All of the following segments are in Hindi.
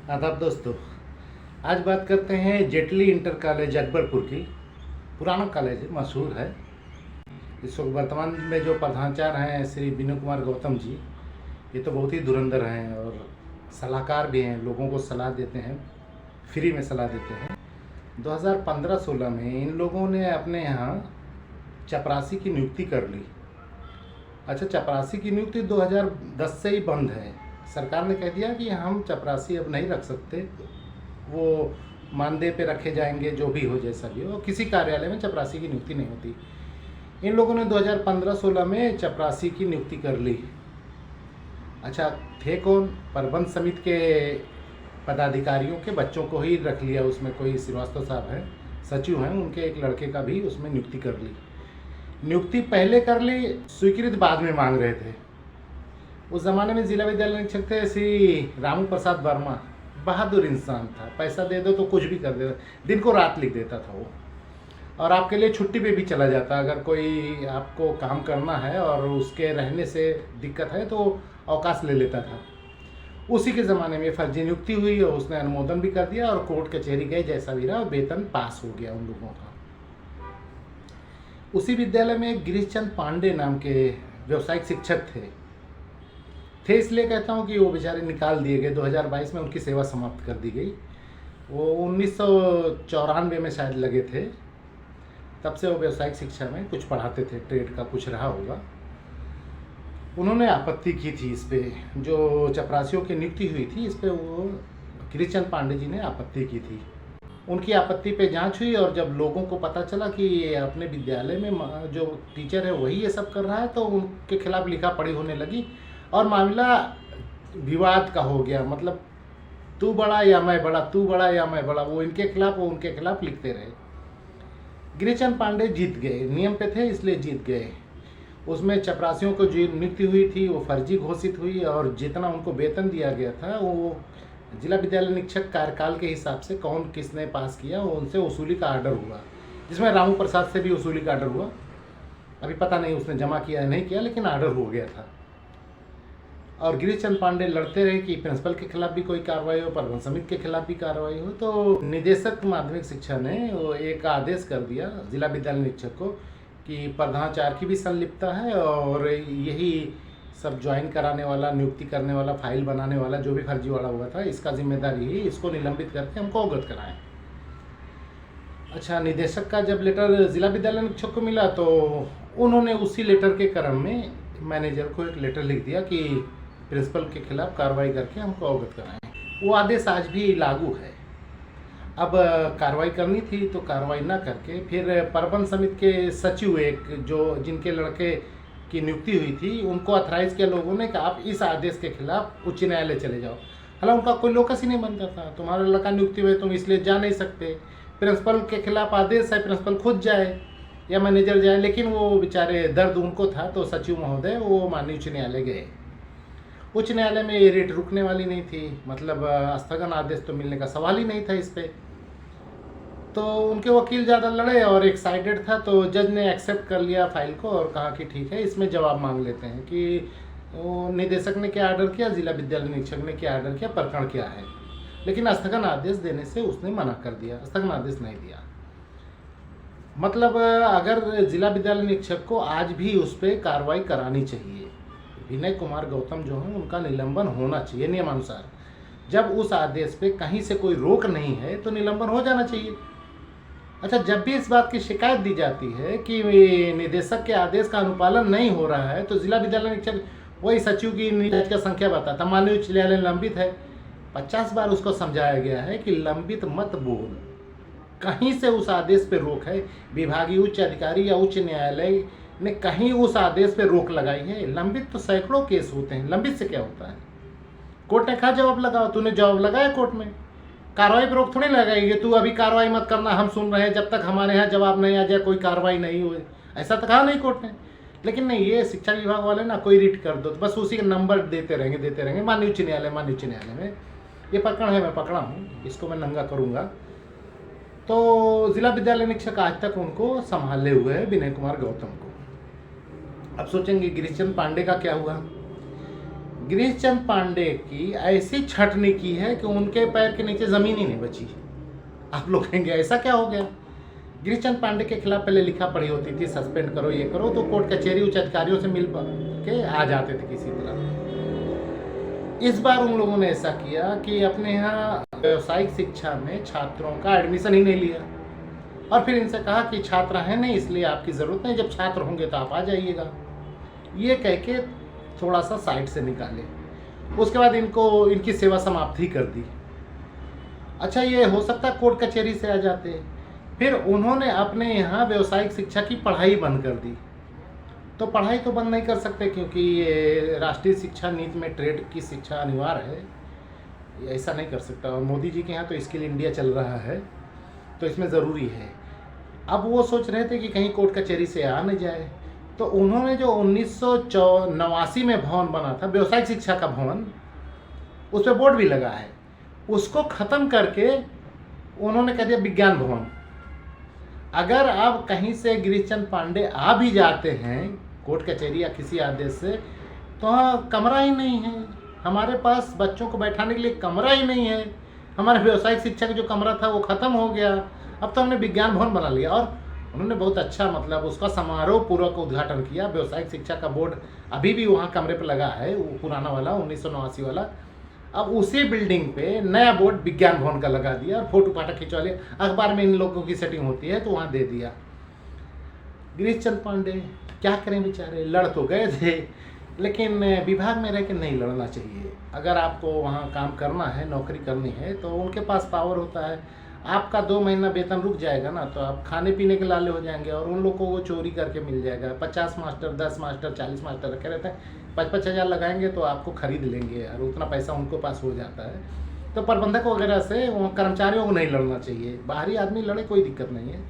आदाब दोस्तों। आज बात करते हैं जेटली इंटर कॉलेज अकबरपुर की। पुराना कॉलेज है, मशहूर है। इस वक्त वर्तमान में जो प्रधानाचार्य हैं श्री विनय कुमार गौतम जी, ये तो बहुत ही धुरंधर हैं और सलाहकार भी हैं, लोगों को सलाह देते हैं, फ्री में सलाह देते हैं। 2015-16 में इन लोगों ने अपने यहाँ चपरासी की नियुक्ति कर ली। अच्छा, चपरासी की नियुक्ति 2010 से ही बंद है। सरकार ने कह दिया कि हम चपरासी अब नहीं रख सकते, वो मानदेय पे रखे जाएंगे, जो भी हो जैसा भी हो। किसी कार्यालय में चपरासी की नियुक्ति नहीं होती। इन लोगों ने 2015-16 में चपरासी की नियुक्ति कर ली। अच्छा, थे कौन? प्रबंध समिति के पदाधिकारियों के बच्चों को ही रख लिया। उसमें कोई श्रीवास्तव साहब हैं, सचिव हैं, उनके एक लड़के का भी उसमें नियुक्ति कर ली। नियुक्ति पहले कर ली, स्वीकृत बाद में मांग रहे थे। उस ज़माने में जिला विद्यालय निरीक्षक थे श्री रामू प्रसाद वर्मा। बहादुर इंसान था, पैसा दे दो तो कुछ भी कर देता, दिन को रात लिख देता था वो। और आपके लिए छुट्टी पे भी चला जाता, अगर कोई आपको काम करना है और उसके रहने से दिक्कत है तो अवकाश ले लेता था। उसी के ज़माने में फर्जी नियुक्ति हुई और उसने अनुमोदन भी कर दिया और कोर्ट कचहरी गए, जैसा भी रहा, वेतन पास हो गया उन लोगों का। उसी विद्यालय में गिरीश चंद पांडे नाम के व्यावसायिक शिक्षक थे, इसलिए कहता हूँ कि वो बेचारे निकाल दिए गए। 2022 में उनकी सेवा समाप्त कर दी गई। वो 1994 में शायद लगे थे, तब से वो व्यावसायिक शिक्षा में कुछ पढ़ाते थे, ट्रेड का कुछ रहा होगा। उन्होंने आपत्ति की थी इस पे, जो चपरासियों की नियुक्ति हुई थी इस पे वो गिरीश चंद पांडे जी ने आपत्ति की थी। उनकी आपत्ति पे जांच हुई और जब लोगों को पता चला कि अपने विद्यालय में जो टीचर है वही ये सब कर रहा है, तो उनके खिलाफ लिखा पढ़ी होने लगी और मामला विवाद का हो गया। मतलब तू बड़ा या मैं बड़ा, तू बड़ा या मैं बड़ा, वो इनके खिलाफ वो उनके खिलाफ लिखते रहे। गिरीश चंद पांडे जीत गए, नियम पे थे इसलिए जीत गए। उसमें चपरासियों को जो नियुक्ति हुई थी वो फर्जी घोषित हुई और जितना उनको वेतन दिया गया था वो जिला विद्यालय निरीक्षक कार्यकाल के हिसाब से कौन किसने पास किया वो उनसे वसूली का आर्डर हुआ, जिसमें रामू प्रसाद से भी वसूली का आर्डर हुआ। अभी पता नहीं उसने जमा किया या नहीं किया, लेकिन आर्डर हो गया था। और गिरीश चंद पांडे लड़ते रहे कि प्रिंसिपल के खिलाफ भी कोई कार्रवाई हो, प्रबंध समिति के खिलाफ भी कार्रवाई हो। तो निदेशक माध्यमिक शिक्षा ने वो एक आदेश कर दिया जिला विद्यालय निरीक्षक को कि प्रधानाचार्य की भी संलिप्तता है और यही सब ज्वाइन कराने वाला, नियुक्ति करने वाला, फाइल बनाने वाला जो भी फर्जीवाड़ा हुआ था, इसका जिम्मेदारी ही, इसको निलंबित करके हमको अवगत कराएं। अच्छा, निदेशक का जब लेटर जिला विद्यालय निरीक्षक को मिला तो उन्होंने उसी लेटर के क्रम में मैनेजर को एक लेटर लिख दिया कि प्रिंसिपल के खिलाफ कार्रवाई करके हमको अवगत कराएं। वो आदेश आज भी लागू है। अब कार्रवाई करनी थी तो कार्रवाई ना करके फिर प्रबंध समिति के सचिव, एक जो जिनके लड़के की नियुक्ति हुई थी, उनको अथराइज किया लोगों ने कि आप इस आदेश के खिलाफ उच्च न्यायालय चले जाओ। हालांकि उनका कोई लोकस ही नहीं बनता था, तुम्हारा लड़का नियुक्ति हुए तुम इसलिए जा नहीं सकते, प्रिंसिपल के खिलाफ आदेश है, प्रिंसिपल खुद जाए या मैनेजर जाए। लेकिन वो बेचारे दर्द उनको था, तो सचिव महोदय वो माननीय उच्च न्यायालय गए। उच्च न्यायालय में ये रेट रुकने वाली नहीं थी, मतलब स्थगन आदेश तो मिलने का सवाल ही नहीं था इस पर। तो उनके वकील ज़्यादा लड़े और एक साइडेड था, तो जज ने एक्सेप्ट कर लिया फाइल को और कहा कि ठीक है, इसमें जवाब मांग लेते हैं कि निदेशक ने क्या ऑर्डर किया, जिला विद्यालय निरीक्षक ने क्या ऑर्डर किया, प्रकरण क्या है। लेकिन स्थगन आदेश देने से उसने मना कर दिया, स्थगन आदेश नहीं दिया। मतलब अगर जिला विद्यालय निरीक्षक को आज भी उस पर कार्रवाई करानी चाहिए। विनय कुमार गौतम जो हैं उनका निलंबन होना चाहिए नियमानुसार। जब उस आदेश पे कहीं से कोई रोक नहीं है तो निलंबन हो जाना चाहिए। अच्छा, जब भी इस बात की शिकायत दी जाती है कि निदेशक के आदेश का अनुपालन नहीं हो रहा है तो जिला विद्यालय निरीक्षक वही सचिव की नियुक्ति का संख्या बताता, माननीय उच्च न्यायालय लंबित है। 50 बार उसको समझाया गया है कि लंबित मत बोल, कहीं से उस आदेश पे रोक है। विभागीय उच्च अधिकारी या उच्च न्यायालय ने कहीं उस आदेश पे रोक लगाई है? लंबित तो सैकड़ों केस होते हैं, लंबित से क्या होता है? कोर्ट ने कहा जवाब लगाओ, तूने जवाब लगाया कोर्ट में, कार्रवाई पर रोक थोड़ी लगाएगी। तू अभी कार्रवाई मत करना, हम सुन रहे हैं, जब तक हमारे यहाँ जवाब नहीं आ जाए कोई कार्रवाई नहीं हो, ऐसा तो कहा नहीं कोर्ट ने। लेकिन नहीं, ये शिक्षा विभाग वाले ना कोई रिट कर दो तो बस उसी के नंबर देते रहेंगे। माननीय उच्च न्यायालय, माननीय उच्च न्यायालय में ये प्रकरण है, मैं पकड़ा हूँ, इसको मैं नंगा करूँगा। तो जिला विद्यालय निरीक्षक आज तक उनको संभाले हुए है, विनय कुमार गौतम को। अब सोचेंगे गिरीश चंद पांडे का क्या हुआ? गिरीश चंद पांडे की ऐसी छटनी की है कि उनके पैर के नीचे ज़मीन ही नहीं बची। आप लोग कहेंगे ऐसा क्या हो गया? गिरीश चंद पांडे के खिलाफ पहले लिखा पढ़ी होती थी, सस्पेंड करो ये करो, तो कोर्ट कचहरी उच्च अधिकारियों से मिल के आ जाते थे किसी तरह। इस बार उन लोगों ने ऐसा किया कि अपने यहाँ व्यावसायिक शिक्षा में छात्रों का एडमिशन ही नहीं लिया और फिर इनसे कहा कि छात्र हैं नहीं इसलिए आपकी ज़रूरत नहीं, जब छात्र होंगे तो आप आ जाइएगा, ये कह के थोड़ा सा साइड से निकाले। उसके बाद इनको इनकी सेवा समाप्ति कर दी। अच्छा, ये हो सकता है कोर्ट कचहरी से आ जाते। फिर उन्होंने अपने यहाँ व्यावसायिक शिक्षा की पढ़ाई बंद कर दी। तो पढ़ाई तो बंद नहीं कर सकते क्योंकि ये राष्ट्रीय शिक्षा नीति में ट्रेड की शिक्षा अनिवार्य है, ये ऐसा नहीं कर सकता। और मोदी जी के यहाँ तो स्किल इंडिया चल रहा है तो इसमें ज़रूरी है। अब वो सोच रहे थे कि कहीं कोर्ट कचहरी से आ न जाए, तो उन्होंने जो 1989 में भवन बना था व्यावसायिक शिक्षा का भवन, उस पर बोर्ड भी लगा है, उसको ख़त्म करके उन्होंने कह दिया विज्ञान भवन। अगर आप कहीं से गिरीश चंद पांडे आ भी जाते हैं कोर्ट कचहरी या किसी आदेश से, तो वहाँ कमरा ही नहीं है, हमारे पास बच्चों को बैठाने के लिए कमरा ही नहीं है, हमारे व्यावसायिक शिक्षा का जो कमरा था वो ख़त्म हो गया, अब तो हमने विज्ञान भवन बना लिया। और उन्होंने बहुत अच्छा मतलब उसका समारोह पूर्वक उद्घाटन किया। व्यावसायिक शिक्षा का बोर्ड अभी भी वहाँ कमरे पर लगा है, वो पुराना वाला 1989 वाला। अब उसी बिल्डिंग पे नया बोर्ड विज्ञान भवन का लगा दिया और फोटो फाटा खिंचवा लिया। अखबार में इन लोगों की सेटिंग होती है तो वहाँ दे दिया। गिरीश चंद पांडे क्या करें बेचारे, लड़ तो गए थे लेकिन विभाग में रह के नहीं लड़ना चाहिए। अगर आपको वहाँ काम करना है, नौकरी करनी है, तो उनके पास पावर होता है। आपका 2 महीना वेतन रुक जाएगा ना तो आप खाने पीने के लाले हो जाएंगे और उन लोगों को चोरी करके मिल जाएगा। 50 मास्टर, 10 मास्टर, 40 मास्टर रखे रहते हैं, 5-5 हज़ार लगाएंगे तो आपको खरीद लेंगे और उतना पैसा उनको पास हो जाता है। तो प्रबंधक वगैरह से कर्मचारियों को नहीं लड़ना चाहिए, बाहरी आदमी लड़े कोई दिक्कत नहीं है।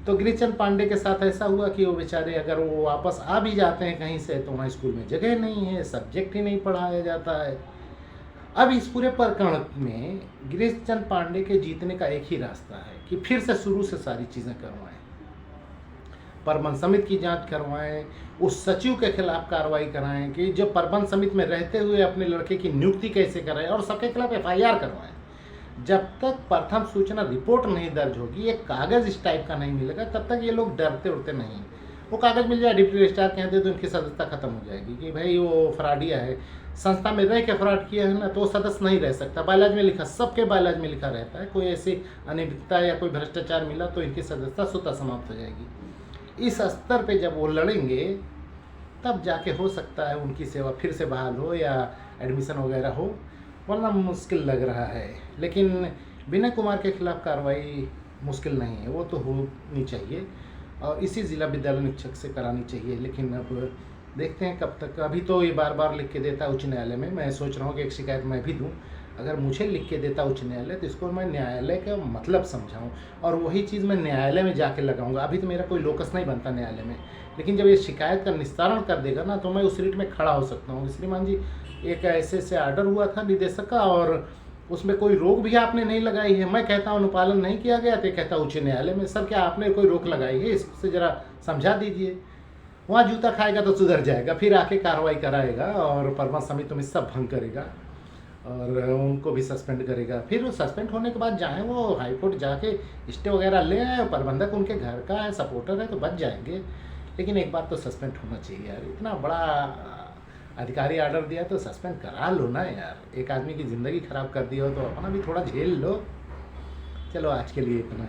तो गिरीश चंद पांडे के साथ ऐसा हुआ कि वो बेचारे अगर वो वापस आ भी जाते हैं कहीं से तो वहाँ स्कूल में जगह नहीं है, सब्जेक्ट ही नहीं पढ़ाया जाता है। अब इस पूरे प्रकरण में गिरीश चंद पांडे के जीतने का एक ही रास्ता है कि फिर से शुरू से सारी चीज़ें करवाएं, प्रबंध समिति की जांच करवाएं, उस सचिव के खिलाफ कार्रवाई कराएं कि जो प्रबंध समिति में रहते हुए अपने लड़के की नियुक्ति कैसे कराएं और सबके खिलाफ FIR करवाएं। जब तक प्रथम सूचना रिपोर्ट नहीं दर्ज होगी, एक कागज़ इस टाइप का नहीं मिलेगा, तब तक ये लोग डरते उड़ते नहीं। वो कागज़ मिल जाए डिप्टी रजिस्ट्रार के यहाँ दे दो, उनकी सदस्यता खत्म हो जाएगी कि भाई वो फ्रॉडिया है, संस्था में रह के फ्रॉड किया है ना तो वो सदस्य नहीं रह सकता। बायलॉज में लिखा, सबके बायलॉज में लिखा रहता है, कोई ऐसी अनियमितता या कोई भ्रष्टाचार मिला तो इनकी सदस्यता स्वतः समाप्त हो जाएगी। इस स्तर पे जब वो लड़ेंगे तब जाके हो सकता है उनकी सेवा फिर से बहाल हो या एडमिशन वगैरह हो, वरना मुश्किल लग रहा है। लेकिन विनय कुमार के खिलाफ कार्रवाई मुश्किल नहीं है, वो तो होनी चाहिए और इसी जिला विद्यालय निरीक्षक से करानी चाहिए। लेकिन अब देखते हैं कब तक। अभी तो ये बार बार लिख के देता है उच्च न्यायालय में, मैं सोच रहा हूँ कि एक शिकायत मैं भी दूँ। अगर मुझे लिख के देता उच्च न्यायालय तो इसको मैं न्यायालय का मतलब समझाऊँ और वही चीज़ मैं न्यायालय में जाके लगाऊंगा। अभी तो मेरा कोई लोकस नहीं बनता न्यायालय में, लेकिन जब ये शिकायत का निस्तारण कर देगा ना तो मैं उस रीट में खड़ा हो सकता हूँ। श्रीमान जी, एक ऐसे आर्डर हुआ था निदेशक का और उसमें कोई रोक भी आपने नहीं लगाई है। मैं कहता हूँ अनुपालन नहीं किया गया तो कहता उच्च न्यायालय में। सर क्या आपने कोई रोक लगाई है, इससे ज़रा समझा दीजिए। वहाँ जूता खाएगा तो सुधर जाएगा, फिर आके कार्रवाई कराएगा और प्रबंध समिति में सब भंग करेगा और उनको भी सस्पेंड करेगा। फिर सस्पेंड होने के बाद जाएँ वो हाईकोर्ट जाके स्टे वगैरह ले आए, प्रबंधक उनके घर का है, सपोर्टर है तो बच जाएंगे। लेकिन एक बार तो सस्पेंड होना चाहिए यार, इतना बड़ा अधिकारी ऑर्डर दिया तो सस्पेंड करा लो ना यार। एक आदमी की ज़िंदगी ख़राब कर दी हो तो अपना भी थोड़ा झेल लो। चलो आज के लिए इतना ही।